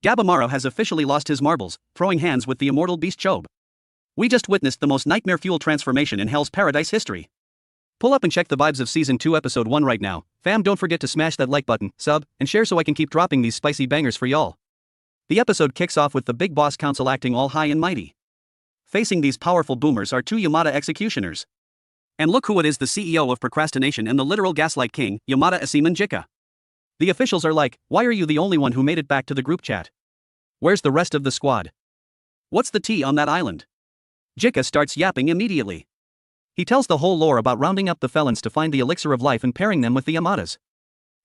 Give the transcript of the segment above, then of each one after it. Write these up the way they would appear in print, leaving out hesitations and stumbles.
Gabimaru has officially lost his marbles, throwing hands with the immortal beast Chobe. We just witnessed the most nightmare-fueled transformation in Hell's Paradise history. Pull up and check the vibes of Season 2 Episode 1 right now. Fam, don't forget to smash that like button, sub, and share so I can keep dropping these spicy bangers for y'all. The episode kicks off with the Big Boss Council acting all high and mighty. Facing these powerful boomers are two Yamada executioners. And look who it is, the CEO of procrastination and the literal gaslight king, Yamada Asaemon Jika. The officials are like, why are you the only one who made it back to the group chat? Where's the rest of the squad? What's the tea on that island? Jika starts yapping immediately. He tells the whole lore about rounding up the felons to find the Elixir of Life and pairing them with the Yamadas.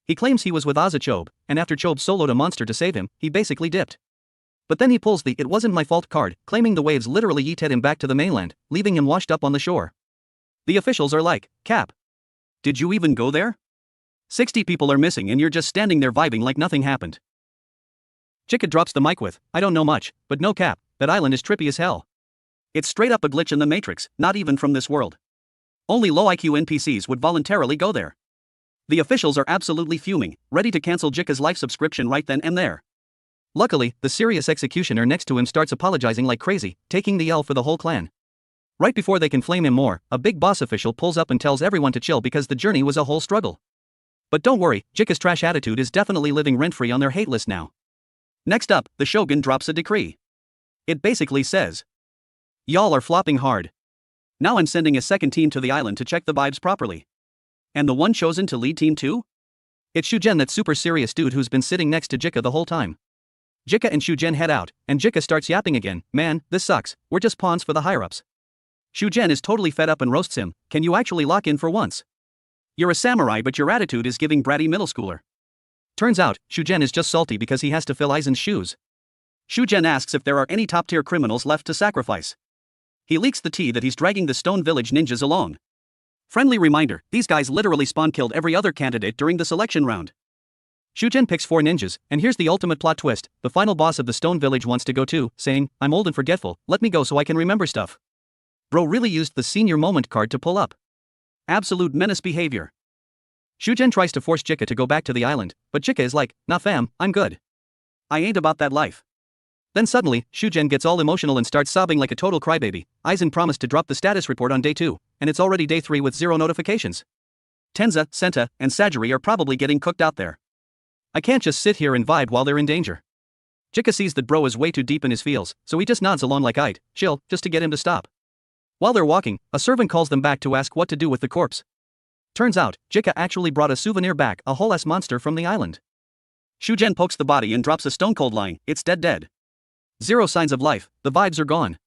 He claims he was with Chobe, and after Chobe soloed a monster to save him, he basically dipped. But then he pulls the "it wasn't my fault" card, claiming the waves literally yeeted him back to the mainland, leaving him washed up on the shore. The officials are like, Cap, did you even go there? 60 people are missing and you're just standing there vibing like nothing happened. Jika drops the mic with, I don't know much, but no cap, that island is trippy as hell. It's straight up a glitch in the Matrix, not even from this world. Only low IQ NPCs would voluntarily go there. The officials are absolutely fuming, ready to cancel Jika's life subscription right then and there. Luckily, the serious executioner next to him starts apologizing like crazy, taking the L for the whole clan. Right before they can flame him more, a big boss official pulls up and tells everyone to chill because the journey was a whole struggle. But don't worry, Jika's trash attitude is definitely living rent-free on their hate list now. Next up, the shogun drops a decree. It basically says, y'all are flopping hard. Now I'm sending a second team to the island to check the vibes properly. And the one chosen to lead team 2? It's Shugen, that super serious dude who's been sitting next to Jika the whole time. Jika and Shugen head out, and Jika starts yapping again, man, this sucks, we're just pawns for the higher-ups. Shugen is totally fed up and roasts him, can you actually lock in for once? You're a samurai but your attitude is giving bratty middle schooler. Turns out, Shugen is just salty because he has to fill Aizen's shoes. Shugen asks if there are any top-tier criminals left to sacrifice. He leaks the tea that he's dragging the Stone Village ninjas along. Friendly reminder, these guys literally spawn-killed every other candidate during the selection round. Shugen picks 4 ninjas, and here's the ultimate plot twist, the final boss of the Stone Village wants to go too, saying, I'm old and forgetful, let me go so I can remember stuff. Bro really used the senior moment card to pull up. Absolute menace behavior. Shugen tries to force Jika to go back to the island, but Jika is like, nah fam, I'm good. I ain't about that life. Then suddenly, Shugen gets all emotional and starts sobbing like a total crybaby. Aizen promised to drop the status report on day 2, and it's already day 3 with 0 notifications. Tenza, Senta, and Sagiri are probably getting cooked out there. I can't just sit here and vibe while they're in danger. Jika sees that bro is way too deep in his feels, so he just nods along like I'd chill, just to get him to stop. While they're walking, a servant calls them back to ask what to do with the corpse. Turns out, Jika actually brought a souvenir back, a whole-ass monster from the island. Shugen pokes the body and drops a stone-cold line, it's dead. 0 signs of life, the vibes are gone.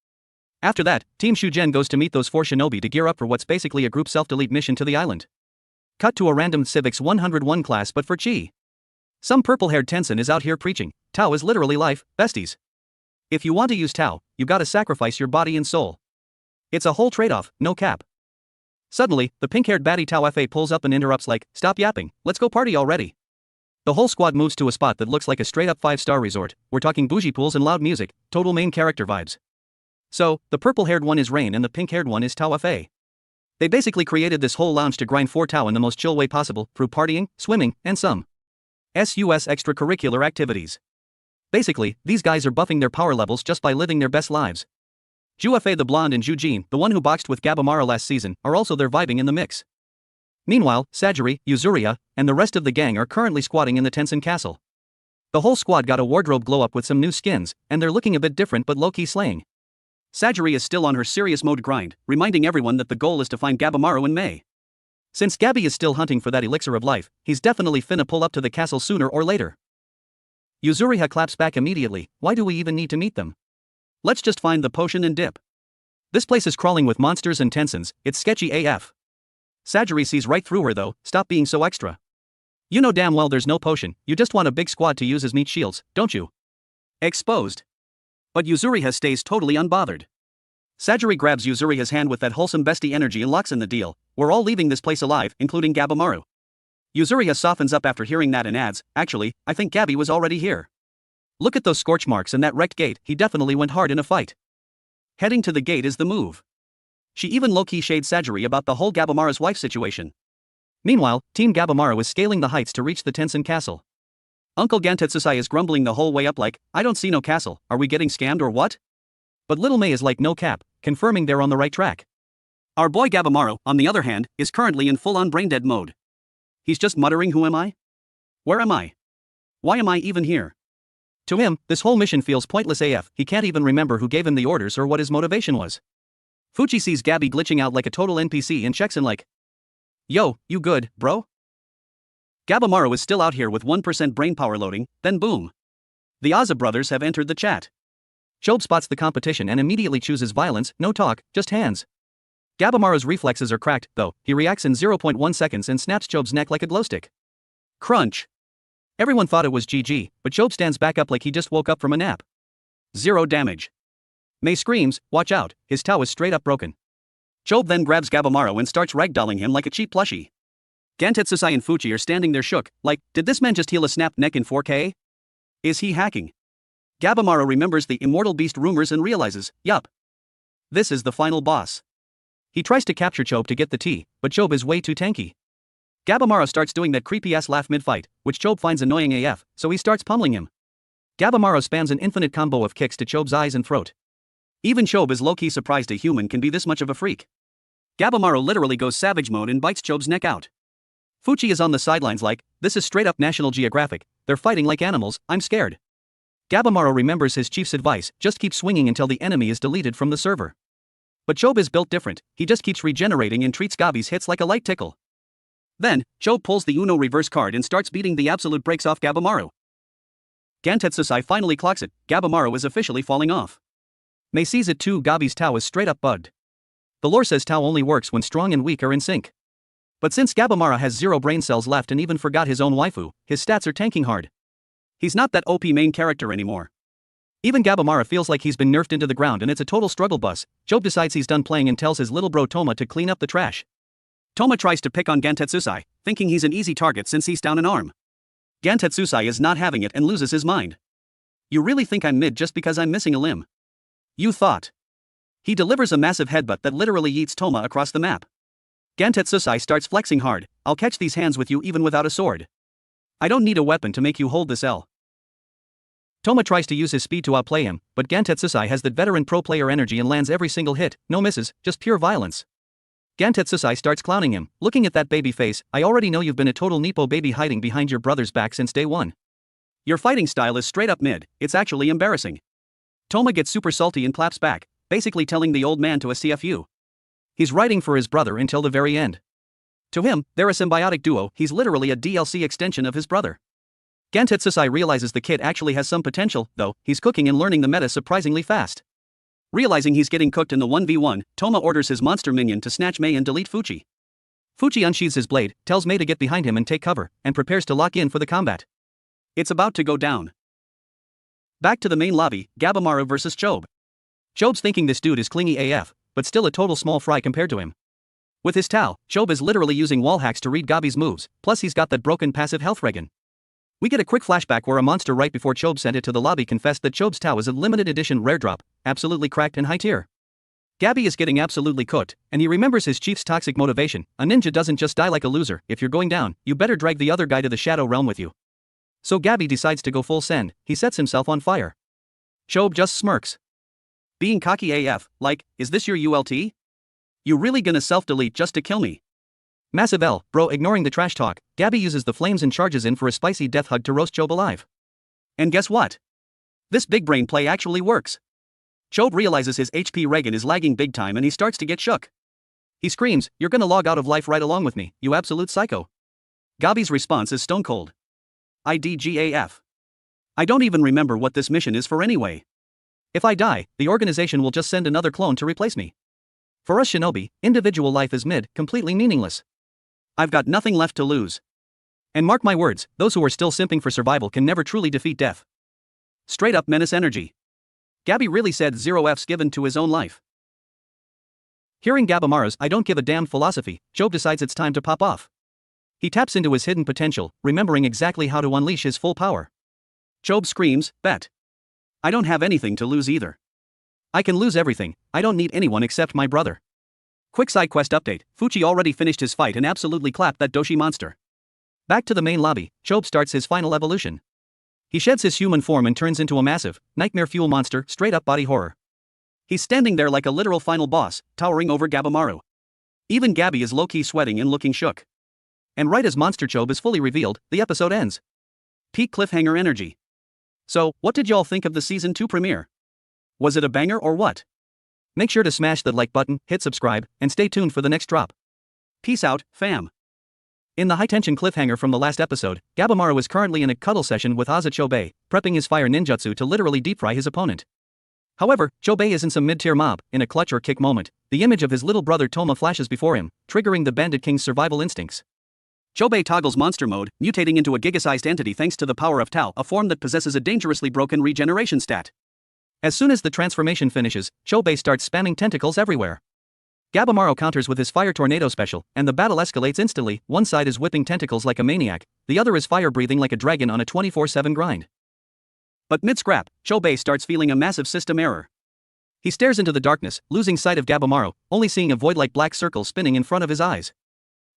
After that, Team Shugen goes to meet those 4 shinobi to gear up for what's basically a group self-delete mission to the island. Cut to a random Civics 101 class but for Chi. Some purple-haired Tensen is out here preaching, Tao is literally life, besties. If you want to use Tao, you gotta sacrifice your body and soul. It's a whole trade-off, no cap. Suddenly, the pink-haired baddie Tao Fa pulls up and interrupts like, stop yapping, let's go party already. The whole squad moves to a spot that looks like a straight-up 5-star resort, we're talking bougie pools and loud music, total main character vibes. So, the purple-haired one is Rain and the pink-haired one is Tao Fa. They basically created this whole lounge to grind 4 Tao in the most chill way possible, through partying, swimming, and some SUS extracurricular activities. Basically, these guys are buffing their power levels just by living their best lives. Juefa the blonde and Jujin, the one who boxed with Gabimaru last season, are also there vibing in the mix. Meanwhile, Sagiri, Yuzuriha, and the rest of the gang are currently squatting in the Tensen castle. The whole squad got a wardrobe glow-up with some new skins, and they're looking a bit different but low-key slaying. Sagiri is still on her serious mode grind, reminding everyone that the goal is to find Gabimaru in May. Since Gabi is still hunting for that Elixir of Life, he's definitely finna pull up to the castle sooner or later. Yuzuriha claps back immediately, why do we even need to meet them? Let's just find the potion and dip. This place is crawling with monsters and Tensens, it's sketchy AF. Sagiri sees right through her though, stop being so extra. You know damn well there's no potion, you just want a big squad to use as meat shields, don't you? Exposed. But Yuzuriha stays totally unbothered. Sagiri grabs Yuzuriha's hand with that wholesome bestie energy and locks in the deal, we're all leaving this place alive, including Gabimaru. Yuzuriha softens up after hearing that and adds, actually, I think Gabi was already here. Look at those scorch marks and that wrecked gate, he definitely went hard in a fight. Heading to the gate is the move. She even low-key shades Sagiri about the whole Gabimaru's wife situation. Meanwhile, Team Gabimaru is scaling the heights to reach the Tensen castle. Uncle Gantetsusai is grumbling the whole way up like, I don't see no castle, are we getting scammed or what? But little May is like no cap, confirming they're on the right track. Our boy Gabimaru, on the other hand, is currently in full-on brain-dead mode. He's just muttering, who am I? Where am I? Why am I even here? To him, this whole mission feels pointless AF, he can't even remember who gave him the orders or what his motivation was. Fuchi sees Gabi glitching out like a total NPC and checks in like, yo, you good, bro? Gabimaru is still out here with 1% brain power loading, then boom. The Aza brothers have entered the chat. Chobe spots the competition and immediately chooses violence, no talk, just hands. Gabimaru's reflexes are cracked, though, he reacts in 0.1 seconds and snaps Chobe's neck like a glowstick. Crunch. Everyone thought it was GG, but Chobe stands back up like he just woke up from a nap. 0 damage. May screams, watch out, his Tao is straight up broken. Chobe then grabs Gabimaru and starts ragdolling him like a cheap plushie. Gantetsusai and Fuchi are standing there shook, like, did this man just heal a snapped neck in 4K? Is he hacking? Gabimaru remembers the immortal beast rumors and realizes, yup. This is the final boss. He tries to capture Chobe to get the tea, but Chobe is way too tanky. Gabimaru starts doing that creepy-ass laugh mid-fight, which Chobe finds annoying AF, so he starts pummeling him. Gabimaru spams an infinite combo of kicks to Chobe's eyes and throat. Even Chobe is low-key surprised a human can be this much of a freak. Gabimaru literally goes savage mode and bites Chobe's neck out. Fuchi is on the sidelines like, this is straight up National Geographic, they're fighting like animals, I'm scared. Gabimaru remembers his chief's advice, just keep swinging until the enemy is deleted from the server. But Chobe is built different, he just keeps regenerating and treats Gabi's hits like a light tickle. Then, Chobe pulls the Uno reverse card and starts beating the absolute brakes off Gabimaru. Gantetsusai finally clocks it, Gabimaru is officially falling off. May sees it too, Gabi's Tao is straight up bugged. The lore says Tao only works when strong and weak are in sync. But since Gabimaru has 0 brain cells left and even forgot his own waifu, his stats are tanking hard. He's not that OP main character anymore. Even Gabimaru feels like he's been nerfed into the ground and it's a total struggle bus. Chobe decides he's done playing and tells his little bro Toma to clean up the trash. Toma tries to pick on Gantetsusai, thinking he's an easy target since he's down an arm. Gantetsusai is not having it and loses his mind. You really think I'm mid just because I'm missing a limb? You thought. He delivers a massive headbutt that literally yeets Toma across the map. Gantetsusai starts flexing hard, I'll catch these hands with you even without a sword. I don't need a weapon to make you hold this L. Toma tries to use his speed to outplay him, but Gantetsusai has that veteran pro player energy and lands every single hit, no misses, just pure violence. Gantetsusai starts clowning him, looking at that baby face, I already know you've been a total Nippo baby hiding behind your brother's back since day one. Your fighting style is straight up mid, it's actually embarrassing. Toma gets super salty and claps back, basically telling the old man to a CFU. He's writing for his brother until the very end. To him, they're a symbiotic duo, he's literally a DLC extension of his brother. Gantetsusai realizes the kid actually has some potential, though, he's cooking and learning the meta surprisingly fast. Realizing he's getting cooked in the 1v1, Toma orders his monster minion to snatch May and delete Fuchi. Fuchi unsheathes his blade, tells May to get behind him and take cover, and prepares to lock in for the combat. It's about to go down. Back to the main lobby, Gabimaru vs Chobe. Chobe's thinking this dude is clingy AF, but still a total small fry compared to him. With his Tao, Chobe is literally using wall hacks to read Gabi's moves, plus he's got that broken passive health regen. We get a quick flashback where a monster right before Chobe sent it to the lobby confessed that Chobe's Tao is a limited edition rare drop, absolutely cracked and high tier. Gabi is getting absolutely cooked, and he remembers his chief's toxic motivation, a ninja doesn't just die like a loser, if you're going down, you better drag the other guy to the shadow realm with you. So Gabi decides to go full send, he sets himself on fire. Chobe just smirks. Being cocky AF, like, is this your ULT? You really gonna self-delete just to kill me? Massive L, bro. Ignoring the trash talk, Gabi uses the flames and charges in for a spicy death hug to roast Chobe alive. And guess what? This big brain play actually works. Chobe realizes his HP regen is lagging big time and he starts to get shook. He screams, you're gonna log out of life right along with me, you absolute psycho. Gabi's response is stone cold. IDGAF. I don't even remember what this mission is for anyway. If I die, the organization will just send another clone to replace me. For us shinobi, individual life is mid, completely meaningless. I've got nothing left to lose. And mark my words, those who are still simping for survival can never truly defeat death. Straight up menace energy. Gabi really said 0 Fs given to his own life. Hearing Gabimaru's I don't give a damn philosophy, Chobe decides it's time to pop off. He taps into his hidden potential, remembering exactly how to unleash his full power. Chobe screams, bet. I don't have anything to lose either. I can lose everything, I don't need anyone except my brother. Quick side quest update, Fuchi already finished his fight and absolutely clapped that Doshi monster. Back to the main lobby, Chobe starts his final evolution. He sheds his human form and turns into a massive, nightmare fuel monster, straight up body horror. He's standing there like a literal final boss, towering over Gabimaru. Even Gabi is low-key sweating and looking shook. And right as Monster Chobe is fully revealed, the episode ends. Peak cliffhanger energy. So, what did y'all think of the Season 2 premiere? Was it a banger or what? Make sure to smash that like button, hit subscribe, and stay tuned for the next drop. Peace out, fam. In the high-tension cliffhanger from the last episode, Gabimaru is currently in a cuddle session with Aza Chobe, prepping his fire ninjutsu to literally deep-fry his opponent. However, Chobe isn't some mid-tier mob. In a clutch or kick moment, the image of his little brother Toma flashes before him, triggering the Bandit King's survival instincts. Chobe toggles monster mode, mutating into a giga-sized entity thanks to the power of Tao, a form that possesses a dangerously broken regeneration stat. As soon as the transformation finishes, Chobe starts spamming tentacles everywhere. Gabimaru counters with his Fire Tornado special, and the battle escalates instantly. One side is whipping tentacles like a maniac, the other is fire-breathing like a dragon on a 24/7 grind. But mid-scrap, Chobe starts feeling a massive system error. He stares into the darkness, losing sight of Gabimaru, only seeing a void-like black circle spinning in front of his eyes.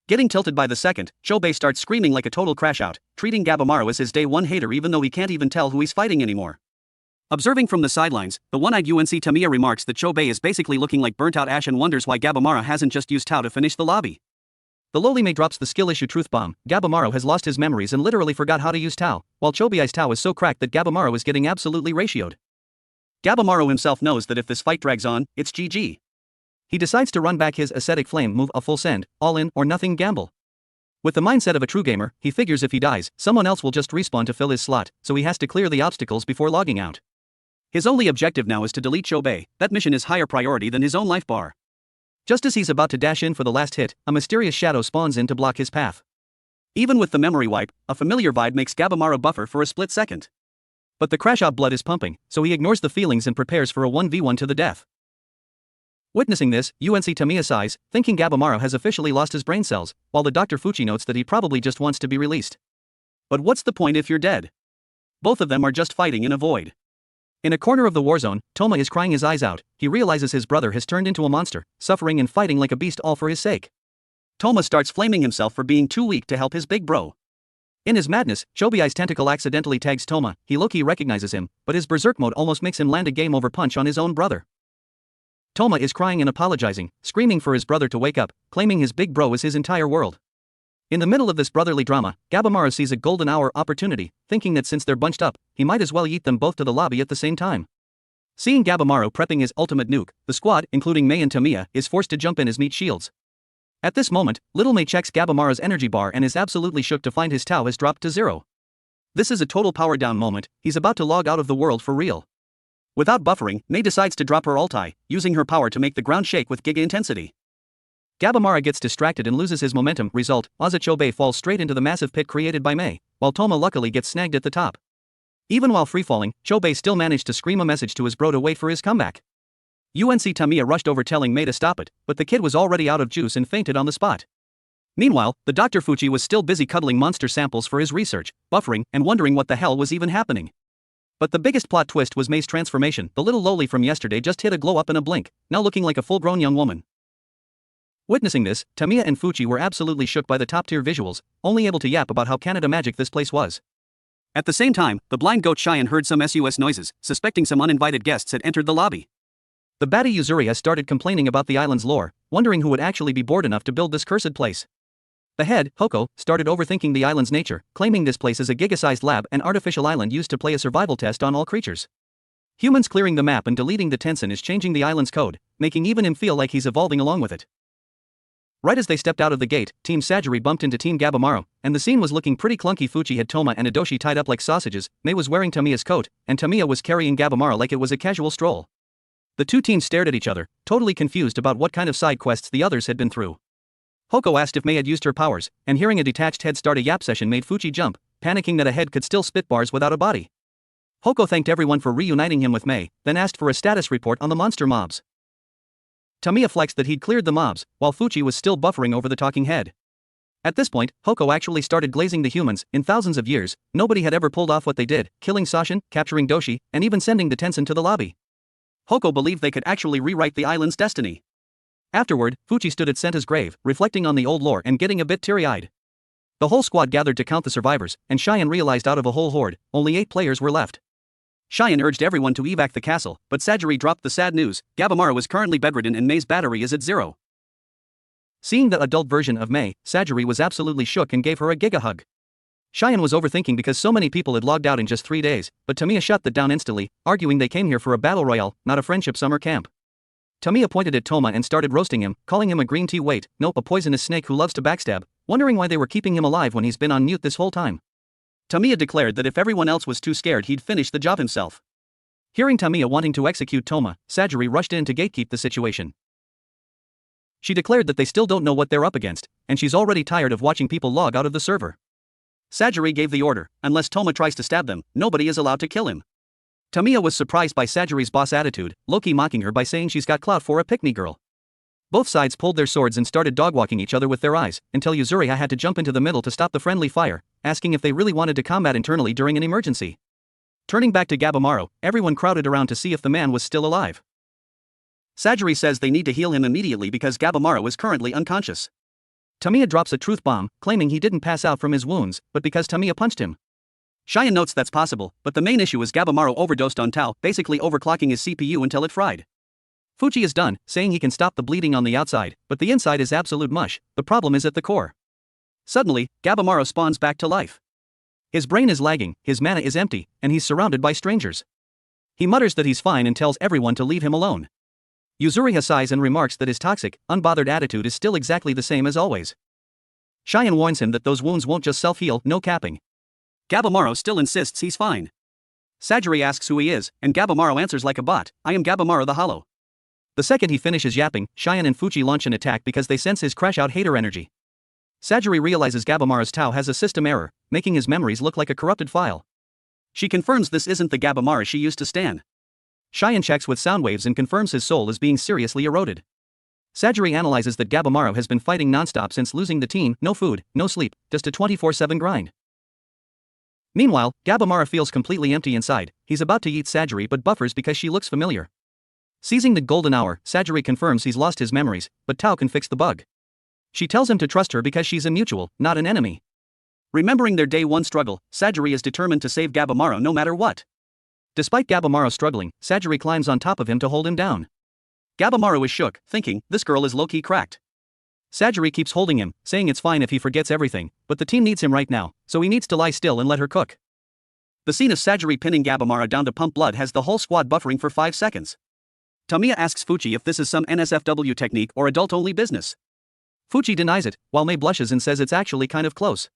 Getting tilted by the second, Chobe starts screaming like a total crash-out, treating Gabimaru as his day-one hater even though he can't even tell who he's fighting anymore. Observing from the sidelines, the one-eyed UNC Tamiya remarks that Chobe is basically looking like burnt-out ash and wonders why Gabimaru hasn't just used Tao to finish the lobby. The lowly May drops the skill issue truth bomb. Gabimaru has lost his memories and literally forgot how to use Tao, while Chobe's Tao is so cracked that Gabimaru is getting absolutely ratioed. Gabimaru himself knows that if this fight drags on, it's GG. He decides to run back his ascetic flame move, a full send, all in or nothing gamble. With the mindset of a true gamer, he figures if he dies, someone else will just respawn to fill his slot, so he has to clear the obstacles before logging out. His only objective now is to delete Chobe. That mission is higher priority than his own life bar. Just as he's about to dash in for the last hit, a mysterious shadow spawns in to block his path. Even with the memory wipe, a familiar vibe makes Gabimaru buffer for a split second. But the crash-out blood is pumping, so he ignores the feelings and prepares for a 1v1 to the death. Witnessing this, UNC Tamiya sighs, thinking Gabimaru has officially lost his brain cells, while the Dr. Fuchi notes that he probably just wants to be released. But what's the point if you're dead? Both of them are just fighting in a void. In a corner of the war zone, Toma is crying his eyes out. He realizes his brother has turned into a monster, suffering and fighting like a beast all for his sake. Toma starts flaming himself for being too weak to help his big bro. In his madness, Chobe's tentacle accidentally tags Toma. He low-key recognizes him, but his berserk mode almost makes him land a game-over punch on his own brother. Toma is crying and apologizing, screaming for his brother to wake up, claiming his big bro is his entire world. In the middle of this brotherly drama, Gabimaru sees a golden hour opportunity, thinking that since they're bunched up, he might as well yeet them both to the lobby at the same time. Seeing Gabimaru prepping his ultimate nuke, the squad, including Mei and Tamiya, is forced to jump in as meat shields. At this moment, little Mei checks Gabimaru's energy bar and is absolutely shook to find his Tao has dropped to 0. This is a total power down moment. He's about to log out of the world for real. Without buffering, Mei decides to drop her ulti, using her power to make the ground shake with giga intensity. Gabimaru gets distracted and loses his momentum. Result, Aza Chobe falls straight into the massive pit created by Mei, while Toma luckily gets snagged at the top. Even while freefalling, Chobe still managed to scream a message to his bro to wait for his comeback. UNC Tamiya rushed over telling Mei to stop it, but the kid was already out of juice and fainted on the spot. Meanwhile, the Dr. Fuchi was still busy cuddling monster samples for his research, buffering, and wondering what the hell was even happening. But the biggest plot twist was Mei's transformation. The little loli from yesterday just hit a glow up in a blink, now looking like a full-grown young woman. Witnessing this, Tamiya and Fuchi were absolutely shook by the top-tier visuals, only able to yap about how Canada magic this place was. At the same time, the blind goat Cheyenne heard some SUS noises, suspecting some uninvited guests had entered the lobby. The baddie Yuzuri has started complaining about the island's lore, wondering who would actually be bored enough to build this cursed place. The head, Hoko, started overthinking the island's nature, claiming this place is a giga-sized lab and artificial island used to play a survival test on all creatures. Humans clearing the map and deleting the Tensen is changing the island's code, making even him feel like he's evolving along with it. Right as they stepped out of the gate, Team Sagiri bumped into Team Gabimaru, and the scene was looking pretty clunky. Fuchi had Toma and Adoshi tied up like sausages, Mei was wearing Tamiya's coat, and Tamiya was carrying Gabimaru like it was a casual stroll. The two teams stared at each other, totally confused about what kind of side quests the others had been through. Hoko asked if Mei had used her powers, and hearing a detached head start a yap session made Fuchi jump, panicking that a head could still spit bars without a body. Hoko thanked everyone for reuniting him with Mei, then asked for a status report on the monster mobs. Tamiya flexed that he'd cleared the mobs, while Fuchi was still buffering over the talking head. At this point, Hoko actually started glazing the humans. In thousands of years, nobody had ever pulled off what they did, killing Sashin, capturing Doshi, and even sending the Tensen to the lobby. Hoko believed they could actually rewrite the island's destiny. Afterward, Fuchi stood at Senta's grave, reflecting on the old lore and getting a bit teary-eyed. The whole squad gathered to count the survivors, and Cheyenne realized out of a whole horde, only 8 players were left. Cheyenne urged everyone to evac the castle, but Sagiri dropped the sad news: Gabimaru is currently bedridden and Mei's battery is at 0. Seeing the adult version of Mei, Sagiri was absolutely shook and gave her a giga hug. Cheyenne was overthinking because so many people had logged out in just 3 days, but Tamiya shut that down instantly, arguing they came here for a battle royale, not a friendship summer camp. Tamiya pointed at Toma and started roasting him, calling him a green tea wait, nope, a poisonous snake who loves to backstab, wondering why they were keeping him alive when he's been on mute this whole time. Tamiya declared that if everyone else was too scared he'd finish the job himself. Hearing Tamiya wanting to execute Toma, Sagiri rushed in to gatekeep the situation. She declared that they still don't know what they're up against, and she's already tired of watching people log out of the server. Sagiri gave the order: unless Toma tries to stab them, nobody is allowed to kill him. Tamiya was surprised by Sagiri's boss attitude, low-key mocking her by saying she's got clout for a pick-me girl. Both sides pulled their swords and started dog-walking each other with their eyes, until Yuzuriha had to jump into the middle to stop the friendly fire, asking if they really wanted to combat internally during an emergency. Turning back to Gabimaru, everyone crowded around to see if the man was still alive. Sagiri says they need to heal him immediately because Gabimaru is currently unconscious. Tamiya drops a truth bomb, claiming he didn't pass out from his wounds, but because Tamiya punched him. Cheyenne notes that's possible, but the main issue is Gabimaru overdosed on Tau, basically overclocking his CPU until it fried. Fuji is done, saying he can stop the bleeding on the outside, but the inside is absolute mush. The problem is at the core. Suddenly, Gabimaru spawns back to life. His brain is lagging, his mana is empty, and he's surrounded by strangers. He mutters that he's fine and tells everyone to leave him alone. Yuzuriha sighs and remarks that his toxic, unbothered attitude is still exactly the same as always. Cheyenne warns him that those wounds won't just self-heal, no capping. Gabimaru still insists he's fine. Sagiri asks who he is, and Gabimaru answers like a bot: I am Gabimaru the Hollow. The second he finishes yapping, Cheyenne and Fuji launch an attack because they sense his crash-out hater energy. Sagiri realizes Gabimaru's Tau has a system error, making his memories look like a corrupted file. She confirms this isn't the Gabimaru she used to stan. Cheyenne checks with sound waves and confirms his soul is being seriously eroded. Sagiri analyzes that Gabimaru has been fighting non-stop since losing the team: no food, no sleep, just a 24/7 grind. Meanwhile, Gabimaru feels completely empty inside. He's about to eat Sagiri but buffers because she looks familiar. Seizing the golden hour, Sagiri confirms he's lost his memories, but Tau can fix the bug. She tells him to trust her because she's a mutual, not an enemy. Remembering their day 1 struggle, Sagiri is determined to save Gabimaru no matter what. Despite Gabimaru struggling, Sagiri climbs on top of him to hold him down. Gabimaru is shook, thinking, this girl is low-key cracked. Sagiri keeps holding him, saying it's fine if he forgets everything, but the team needs him right now, so he needs to lie still and let her cook. The scene of Sagiri pinning Gabimaru down to pump blood has the whole squad buffering for 5 seconds. Tamiya asks Fuji if this is some NSFW technique or adult-only business. Fuji denies it, while Mei blushes and says it's actually kind of close.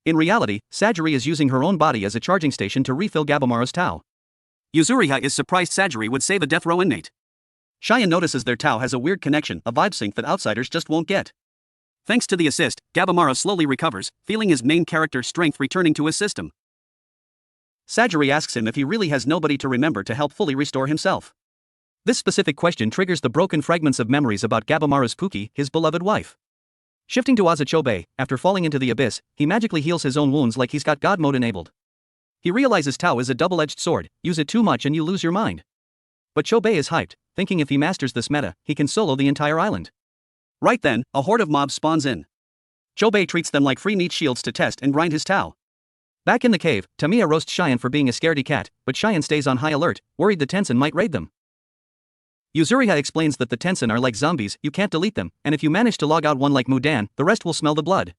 In reality, Sagiri is using her own body as a charging station to refill Gabimaru's Tau. Yuzuriha is surprised Sagiri would save a death row inmate. Cheyenne notices their Tau has a weird connection, a vibe sync that outsiders just won't get. Thanks to the assist, Gabimaru slowly recovers, feeling his main character's strength returning to his system. Sagiri asks him if he really has nobody to remember to help fully restore himself. This specific question triggers the broken fragments of memories about Gabimaru's Puki, his beloved wife. Shifting to Asachobe, after falling into the abyss, he magically heals his own wounds like he's got God mode enabled. He realizes Tau is a double-edged sword: use it too much and you lose your mind. But Chobe is hyped, thinking if he masters this meta, he can solo the entire island. Right then, a horde of mobs spawns in. Chobe treats them like free meat shields to test and grind his Tau. Back in the cave, Tamiya roasts Cheyenne for being a scaredy cat, but Cheyenne stays on high alert, worried the Tensen might raid them. Yuzuriha explains that the Tensen are like zombies, you can't delete them, and if you manage to log out one like Mudan, the rest will smell the blood.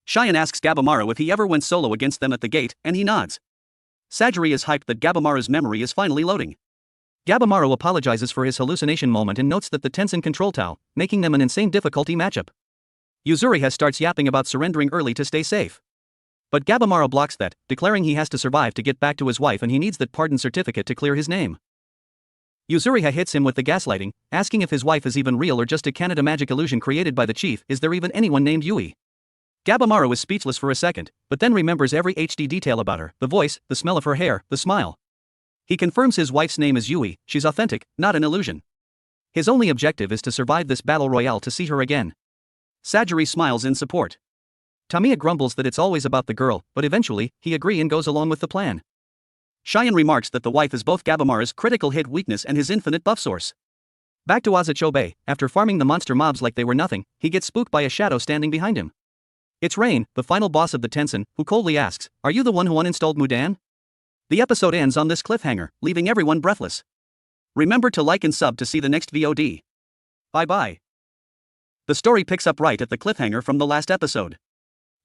Cheyenne asks Gabimaru if he ever went solo against them at the gate, and he nods. Sagiri is hyped that Gabimaru's memory is finally loading. Gabimaru apologizes for his hallucination moment and notes that the Tensen control Tau, making them an insane difficulty matchup. Yuzuriha starts yapping about surrendering early to stay safe. But Gabimaru blocks that, declaring he has to survive to get back to his wife and he needs that pardon certificate to clear his name. Yuzuriha hits him with the gaslighting, asking if his wife is even real or just a Canada magic illusion created by the chief. Is there even anyone named Yui? Gabimaru is speechless for a second, but then remembers every HD detail about her: the voice, the smell of her hair, the smile. He confirms his wife's name is Yui, she's authentic, not an illusion. His only objective is to survive this battle royale to see her again. Sagiri smiles in support. Tamiya grumbles that it's always about the girl, but eventually, he agrees and goes along with the plan. Cheyenne remarks that the wife is both Gabimaru's critical hit weakness and his infinite buff source. Back to Asachobe, after farming the monster mobs like they were nothing, he gets spooked by a shadow standing behind him. It's Rain, the final boss of the Tensen, who coldly asks, "Are you the one who uninstalled Mudan?" The episode ends on this cliffhanger, leaving everyone breathless. Remember to like and sub to see the next VOD. Bye bye. The story picks up right at the cliffhanger from the last episode.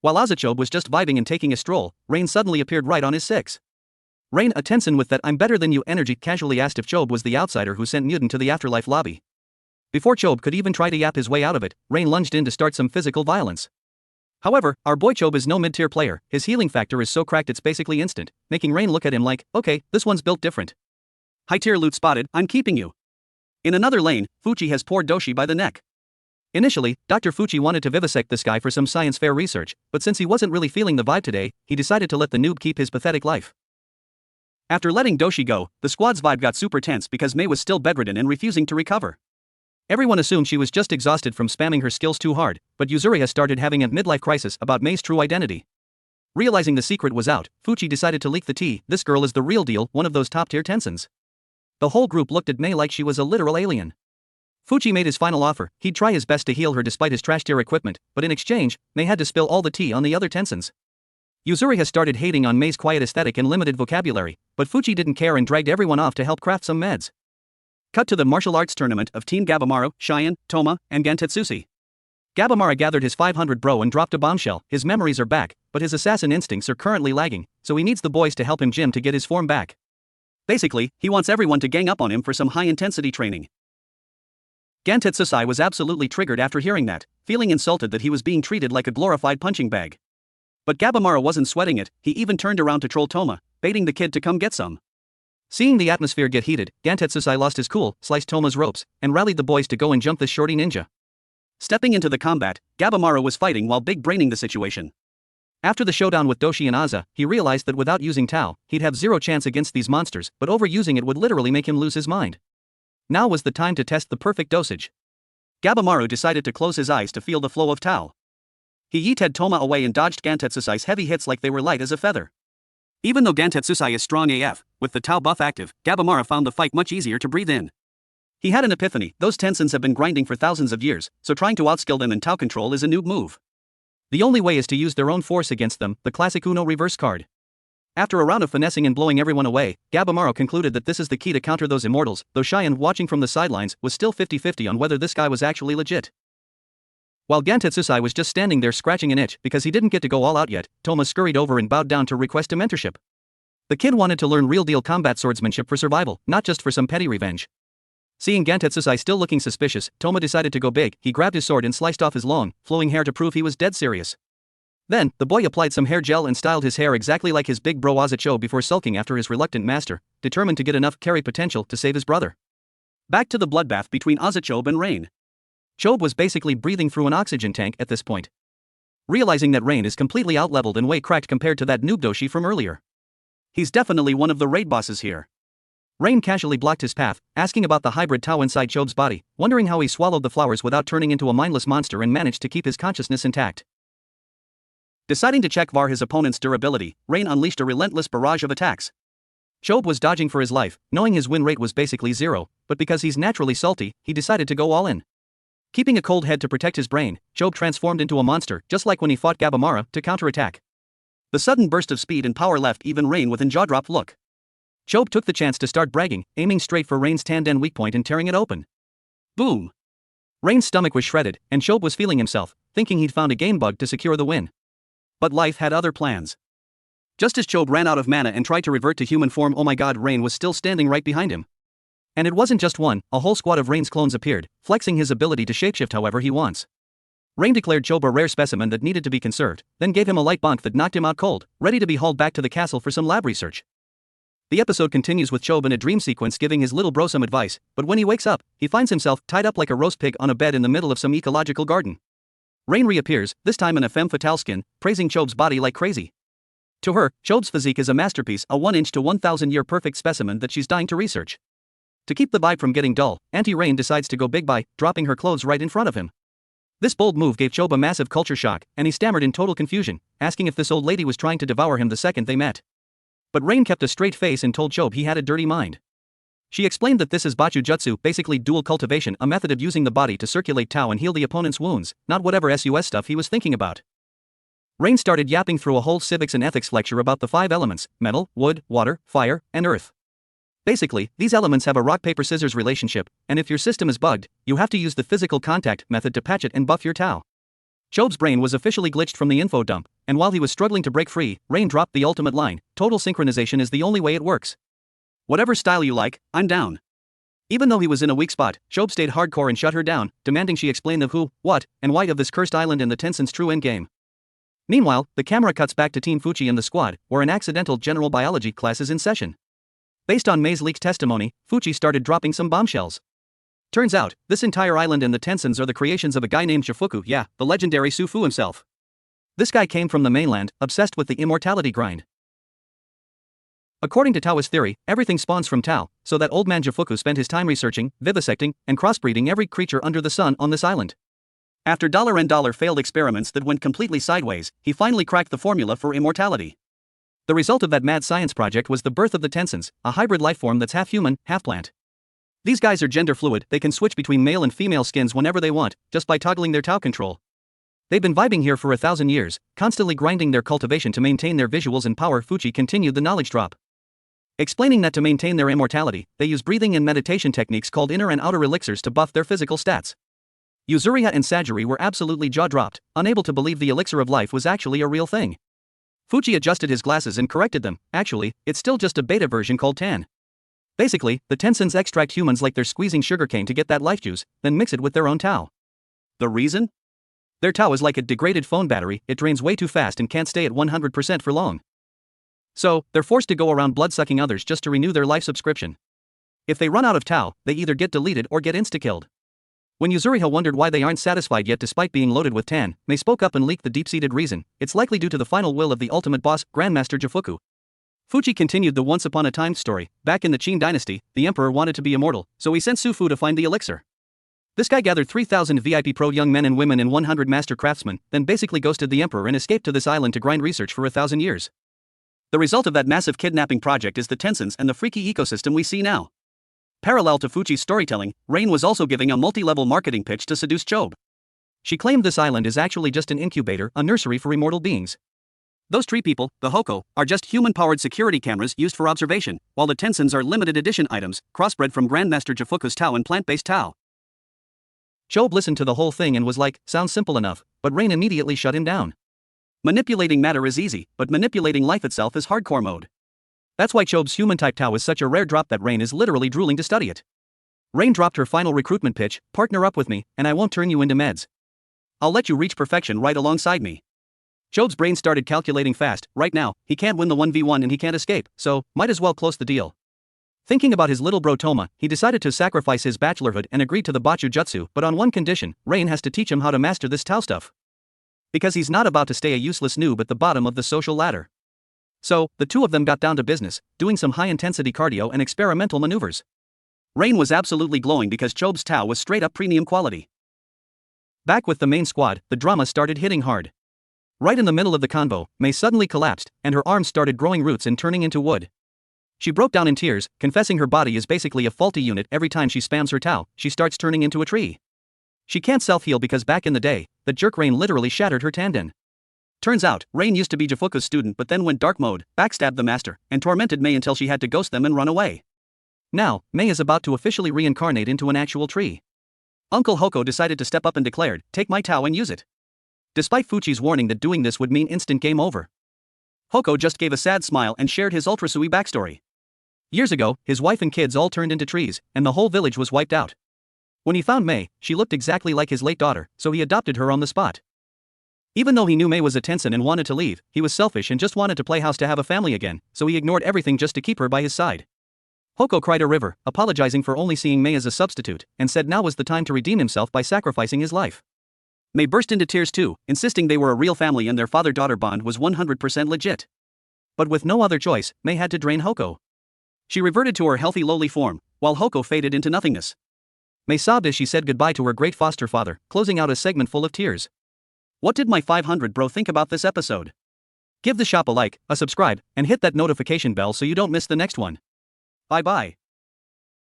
While Azachobe was just vibing and taking a stroll, Rain suddenly appeared right on his 6. Rain, a Tensen with that "I'm better than you" energy, casually asked if Chobe was the outsider who sent Mudan to the afterlife lobby. Before Chobe could even try to yap his way out of it, Rain lunged in to start some physical violence. However, our boy Chobe is no mid-tier player. His healing factor is so cracked it's basically instant, making Rain look at him like, "Okay, this one's built different." "High-tier loot spotted, I'm keeping you." In another lane, Fuchi has poured Doshi by the neck. Initially, Dr. Fuchi wanted to vivisect this guy for some science fair research, but since he wasn't really feeling the vibe today, he decided to let the noob keep his pathetic life. After letting Doshi go, the squad's vibe got super tense because Mei was still bedridden and refusing to recover. Everyone assumed she was just exhausted from spamming her skills too hard, but Yuzuri has started having a midlife crisis about Mei's true identity. Realizing the secret was out, Fuchi decided to leak the tea. "This girl is the real deal, one of those top-tier Tensens." The whole group looked at Mei like she was a literal alien. Fuchi made his final offer. He'd try his best to heal her despite his trash-tier equipment, but in exchange, Mei had to spill all the tea on the other Tensens. Yuzuri has started hating on Mei's quiet aesthetic and limited vocabulary, but Fuchi didn't care and dragged everyone off to help craft some meds. Cut to the martial arts tournament of Team Gabimaru, Cheyenne, Toma, and Gantetsushi. Gabimaru gathered his 500 bro and dropped a bombshell. His memories are back, but his assassin instincts are currently lagging, so he needs the boys to help him gym to get his form back. Basically, he wants everyone to gang up on him for some high-intensity training. Gantetsushi was absolutely triggered after hearing that, feeling insulted that he was being treated like a glorified punching bag. But Gabimaru wasn't sweating it. He even turned around to troll Toma, baiting the kid to come get some. Seeing the atmosphere get heated, Gantetsushi lost his cool, sliced Toma's ropes, and rallied the boys to go and jump this shorty ninja. Stepping into the combat, Gabimaru was fighting while big-braining the situation. After the showdown with Doshi and Aza, he realized that without using Tao, he'd have zero chance against these monsters, but overusing it would literally make him lose his mind. Now was the time to test the perfect dosage. Gabimaru decided to close his eyes to feel the flow of Tao. He yeeted Toma away and dodged Gantetsushi's heavy hits like they were light as a feather. Even though Gantetsushi is strong AF, with the Tao buff active, Gabimaru found the fight much easier to breathe in. He had an epiphany. Those Tensens have been grinding for thousands of years, so trying to outskill them in Tao control is a noob move. The only way is to use their own force against them, the classic Uno reverse card. After a round of finessing and blowing everyone away, Gabimaru concluded that this is the key to counter those immortals, though Cheyenne, watching from the sidelines, was still 50-50 on whether this guy was actually legit. While Gantetsushi was just standing there scratching an itch because he didn't get to go all out yet, Toma scurried over and bowed down to request a mentorship. The kid wanted to learn real-deal combat swordsmanship for survival, not just for some petty revenge. Seeing Gantetsushi still looking suspicious, Toma decided to go big. He grabbed his sword and sliced off his long, flowing hair to prove he was dead serious. Then, the boy applied some hair gel and styled his hair exactly like his big bro Azachobe before sulking after his reluctant master, determined to get enough carry potential to save his brother. Back to the bloodbath between Azachobe and Rain. Chobe was basically breathing through an oxygen tank at this point. Realizing that Rain is completely outleveled and way cracked compared to that noob Doshi from earlier. He's definitely one of the raid bosses here. Rain casually blocked his path, asking about the hybrid Tao inside Chobe's body, wondering how he swallowed the flowers without turning into a mindless monster and managed to keep his consciousness intact. Deciding to check VAR his opponent's durability, Rain unleashed a relentless barrage of attacks. Chobe was dodging for his life, knowing his win rate was basically zero, but because he's naturally salty, he decided to go all in. Keeping a cold head to protect his brain, Chobe transformed into a monster, just like when he fought Gabimaru, to counterattack. The sudden burst of speed and power left even Rain with a jaw-dropped look. Chobe took the chance to start bragging, aiming straight for Rain's tanden weak point and tearing it open. Boom! Rain's stomach was shredded, and Chobe was feeling himself, thinking he'd found a game bug to secure the win. But life had other plans. Just as Chobe ran out of mana and tried to revert to human form, oh my god, Rain was still standing right behind him. And it wasn't just one, a whole squad of Rain's clones appeared, flexing his ability to shapeshift however he wants. Rain declared Chobe a rare specimen that needed to be conserved, then gave him a light bonk that knocked him out cold, ready to be hauled back to the castle for some lab research. The episode continues with Chobe in a dream sequence giving his little bro some advice, but when he wakes up, he finds himself tied up like a roast pig on a bed in the middle of some ecological garden. Rain reappears, this time in a femme fatale skin, praising Chobe's body like crazy. To her, Chobe's physique is a masterpiece, a 1-inch to 1,000-year perfect specimen that she's dying to research. To keep the vibe from getting dull, Auntie Rain decides to go big by dropping her clothes right in front of him. This bold move gave Chobe a massive culture shock, and he stammered in total confusion, asking if this old lady was trying to devour him the second they met. But Rain kept a straight face and told Chobe he had a dirty mind. She explained that this is Bachu Jutsu, basically dual cultivation, a method of using the body to circulate Tao and heal the opponent's wounds, not whatever SUS stuff he was thinking about. Rain started yapping through a whole civics and ethics lecture about the 5 elements: metal, wood, water, fire, and earth. Basically, these elements have a rock-paper-scissors relationship, and if your system is bugged, you have to use the physical contact method to patch it and buff your Tao. Chobe's brain was officially glitched from the info dump, and while he was struggling to break free, Rain dropped the ultimate line: total synchronization is the only way it works. Whatever style you like, I'm down. Even though he was in a weak spot, Chobe stayed hardcore and shut her down, demanding she explain the who, what, and why of this cursed island and the Tensen's true endgame. Meanwhile, the camera cuts back to Team Fuchi and the squad, where an accidental general biology class is in session. Based on Mei's leaked testimony, Fuchi started dropping some bombshells. Turns out, this entire island and the Tensens are the creations of a guy named Shifuku, yeah, the legendary Sufu himself. This guy came from the mainland, obsessed with the immortality grind. According to Taoist theory, everything spawns from Tao, so that old man Jifuku spent his time researching, vivisecting, and crossbreeding every creature under the sun on this island. After $and failed experiments that went completely sideways, he finally cracked the formula for immortality. The result of that mad science project was the birth of the Tensens, a hybrid life form that's half human, half plant. These guys are gender fluid, they can switch between male and female skins whenever they want, just by toggling their Tao control. They've been vibing here for 1,000 years, constantly grinding their cultivation to maintain their visuals and power. Fuchi continued the knowledge drop, explaining that to maintain their immortality, they use breathing and meditation techniques called inner and outer elixirs to buff their physical stats. Yuzuriha and Sagiri were absolutely jaw-dropped, unable to believe the Elixir of Life was actually a real thing. Fuchi adjusted his glasses and corrected them: actually, it's still just a beta version called Tan. Basically, the Tensens extract humans like they're squeezing sugarcane to get that life juice, then mix it with their own Tao. The reason? Their Tao is like a degraded phone battery, it drains way too fast and can't stay at 100% for long. So, they're forced to go around blood-sucking others just to renew their life subscription. If they run out of Tao, they either get deleted or get insta-killed. When Yuzuriha wondered why they aren't satisfied yet despite being loaded with Tan, Mei spoke up and leaked the deep-seated reason: it's likely due to the final will of the ultimate boss, Grandmaster Jifuku. Fuchi continued the once-upon-a-time story. Back in the Qin dynasty, the emperor wanted to be immortal, so he sent Sufu to find the elixir. This guy gathered 3,000 VIP pro young men and women and 100 master craftsmen, then basically ghosted the emperor and escaped to this island to grind research for 1,000 years. The result of that massive kidnapping project is the Tensens and the freaky ecosystem we see now. Parallel to Fuchi's storytelling, Rain was also giving a multi-level marketing pitch to seduce Chobe. She claimed this island is actually just an incubator, a nursery for immortal beings. Those tree people, the Hoko, are just human-powered security cameras used for observation, while the Tensens are limited edition items, crossbred from Grandmaster Jifuku's Tao and plant-based Tao. Chobe listened to the whole thing and was like, sounds simple enough, but Rain immediately shut him down. Manipulating matter is easy, but manipulating life itself is hardcore mode. That's why Chobe's human-type Tao is such a rare drop that Rain is literally drooling to study it. Rain dropped her final recruitment pitch: partner up with me, and I won't turn you into meds. I'll let you reach perfection right alongside me. Chobe's brain started calculating fast. Right now, he can't win the 1v1 and he can't escape, so, might as well close the deal. Thinking about his little bro Toma, he decided to sacrifice his bachelorhood and agreed to the Bachu Jutsu, but on one condition: Rain has to teach him how to master this Tao stuff. Because he's not about to stay a useless noob at the bottom of the social ladder. So, the two of them got down to business, doing some high-intensity cardio and experimental maneuvers. Rain was absolutely glowing because Chobe's Tao was straight-up premium quality. Back with the main squad, the drama started hitting hard. Right in the middle of the convo, Mei suddenly collapsed, and her arms started growing roots and turning into wood. She broke down in tears, confessing her body is basically a faulty unit. Every time she spams her Tao, she starts turning into a tree. She can't self-heal because back in the day, the jerk Rain literally shattered her tendon. Turns out, Rain used to be Jifuku's student but then went dark mode, backstabbed the master, and tormented Mei until she had to ghost them and run away. Now, Mei is about to officially reincarnate into an actual tree. Uncle Hoko decided to step up and declared, take my Tao and use it. Despite Fuchi's warning that doing this would mean instant game over. Hoko just gave a sad smile and shared his Ultra Sui backstory. Years ago, his wife and kids all turned into trees, and the whole village was wiped out. When he found Mei, she looked exactly like his late daughter, so he adopted her on the spot. Even though he knew Mei was a Tensen and wanted to leave, he was selfish and just wanted to play house to have a family again, so he ignored everything just to keep her by his side. Hoko cried a river, apologizing for only seeing Mei as a substitute, and said now was the time to redeem himself by sacrificing his life. Mei burst into tears too, insisting they were a real family and their father-daughter bond was 100% legit. But with no other choice, Mei had to drain Hoko. She reverted to her healthy lowly form, while Hoko faded into nothingness. Mei sobbed as she said goodbye to her great foster father, closing out a segment full of tears. What did my 500 bro think about this episode? Give the shop a like, a subscribe, and hit that notification bell so you don't miss the next one. Bye bye.